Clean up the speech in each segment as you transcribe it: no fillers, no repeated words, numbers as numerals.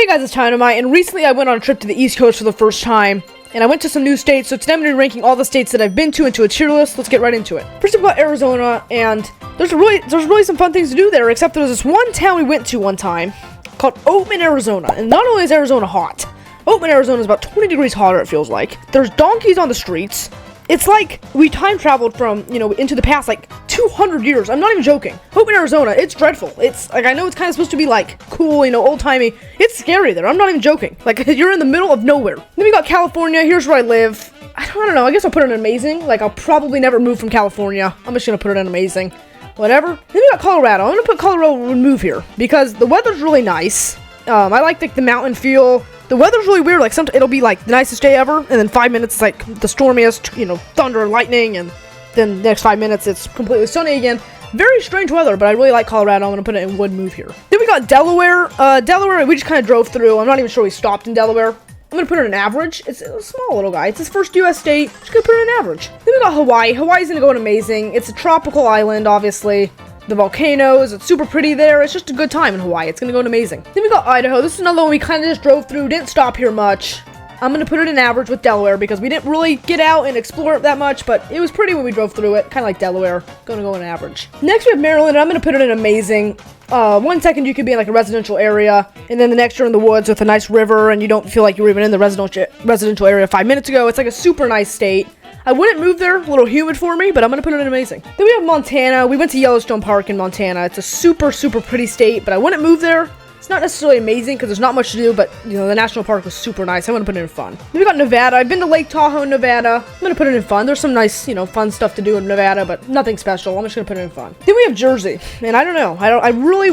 Hey guys, it's Dynamite, and recently I went on a trip to the East Coast for the first time, and I went to some new states, so today I'm going to be ranking all the states that I've been to into a tier list. Let's get right into it. First I've got Arizona, and there's really some fun things to do there, except there's this one town we went to one time called Oatman, Arizona, and not only is Arizona hot, Oatman, Arizona is about 20 degrees hotter, it feels like. There's donkeys on the streets. It's like we time traveled from, into the past, like 200 years. I'm not even joking. Oatman, Arizona, it's dreadful. It's like, I know it's kind of supposed to be like cool, old-timey. It's scary there. I'm not even joking. Like, you're in the middle of nowhere. Then we got California. Here's where I live. I don't know. I guess I'll put it in amazing. Like, I'll probably never move from California. I'm just gonna put it in amazing. Whatever. Then we got Colorado. I'm gonna put Colorado and move here because the weather's really nice. I like the mountain feel. The weather's really weird, like it'll be like the nicest day ever, and then 5 minutes it's like the stormiest, thunder and lightning, and then the next 5 minutes it's completely sunny again. Very strange weather, but I really like Colorado. I'm gonna put it in would move here. Then we got Delaware. Delaware, we just kind of drove through. I'm not even sure we stopped in Delaware. I'm gonna put it in average. It's a small little guy. It's his first U.S. state. Just gonna put it in average. Then we got Hawaii. Hawaii's gonna go in amazing. It's a tropical island, obviously. The volcanoes, it's super pretty there. It's just a good time in Hawaii. It's gonna go in amazing. Then we got Idaho. This is another one we kind of just drove through. Didn't stop here much. I'm gonna put it in average with Delaware because we didn't really get out and explore it that much, but it was pretty when we drove through it. Kind of like Delaware. Gonna go in average. Next we have Maryland. I'm gonna put it in amazing. 1 second you could be in like a residential area, and then the next you're in the woods with a nice river, and you don't feel like you were even in the residential area 5 minutes ago. It's like a super nice state. I wouldn't move there, a little humid for me, but I'm gonna put it in amazing. Then we have Montana. We went to Yellowstone Park in Montana. It's a super pretty state, but I wouldn't move there. It's not necessarily amazing because there's not much to do, but the national park was super nice. I'm gonna put it in fun. Then we got Nevada. I've been to Lake Tahoe, Nevada. I'm gonna put it in fun. There's some nice, fun stuff to do in Nevada, but nothing special. I'm just gonna put it in fun. Then we have Jersey, and I don't know.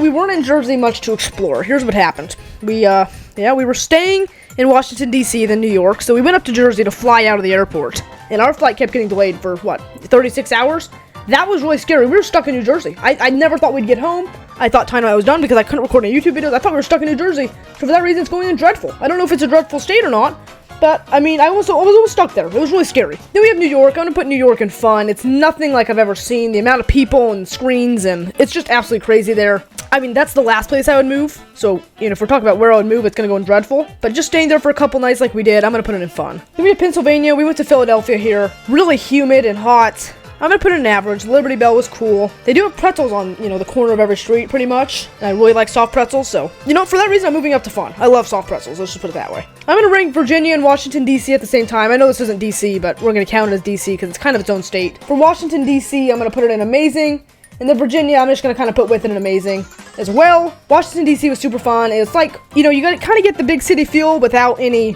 We weren't in Jersey much to explore. Here's what happened. We were staying in Washington, D.C., then New York, so we went up to Jersey to fly out of the airport. And our flight kept getting delayed for, 36 hours? That was really scary. We were stuck in New Jersey. I never thought we'd get home. I thought Dynamite was done because I couldn't record any YouTube videos. I thought we were stuck in New Jersey. So for that reason, it's going in dreadful. I don't know if it's a dreadful state or not, but, I was almost stuck there. It was really scary. Then we have New York. I'm going to put New York in fun. It's nothing like I've ever seen. The amount of people and screens, and it's just absolutely crazy there. That's the last place I would move. So, if we're talking about where I would move, it's going to go in dreadful. But just staying there for a couple nights like we did, I'm going to put it in fun. Then we have Pennsylvania. We went to Philadelphia here. Really humid and hot. I'm going to put it in average. Liberty Bell was cool. They do have pretzels on, the corner of every street, pretty much. And I really like soft pretzels, so, for that reason, I'm moving up to fun. I love soft pretzels. Let's just put it that way. I'm going to rank Virginia and Washington, D.C. at the same time. I know this isn't D.C., but we're going to count it as D.C. because it's kind of its own state. For Washington, D.C., I'm going to put it in amazing. And then Virginia, I'm just going to kind of put with it in amazing as well. Washington, D.C. was super fun. It's like, you got to kind of get the big city feel without any,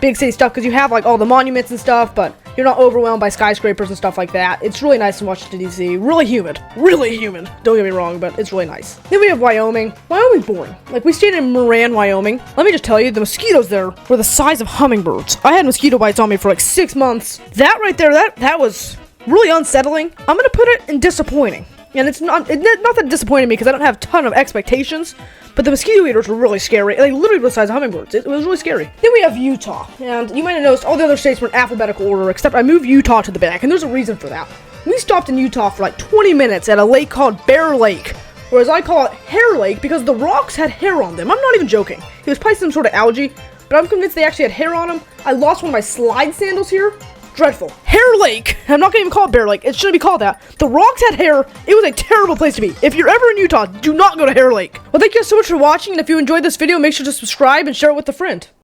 big city stuff because you have, like, all the monuments and stuff, but you're not overwhelmed by skyscrapers and stuff like that. It's really nice in Washington, D.C. Really humid. Really humid. Don't get me wrong, but it's really nice. Then we have Wyoming. Wyoming's boring. Like, we stayed in Moran, Wyoming. Let me just tell you, the mosquitoes there were the size of hummingbirds. I had mosquito bites on me for, like, 6 months. That right there, that was really unsettling. I'm gonna put it in disappointing. And it's not that disappointing me because I don't have a ton of expectations, but the mosquito eaters were really scary. They literally were the size of hummingbirds. It was really scary. Then we have Utah, and you might have noticed all the other states were in alphabetical order, except I moved Utah to the back, and there's a reason for that. We stopped in Utah for like 20 minutes at a lake called Bear Lake, or as I call it, Hair Lake, because the rocks had hair on them. I'm not even joking. It was probably some sort of algae, but I'm convinced they actually had hair on them. I lost one of my slide sandals here. Dreadful. Hair Lake. I'm not gonna even call it Bear Lake. It shouldn't be called that. The rocks had hair. It was a terrible place to be. If you're ever in Utah, do not go to Hair Lake. Well, thank you guys so much for watching, and if you enjoyed this video, make sure to subscribe and share it with a friend.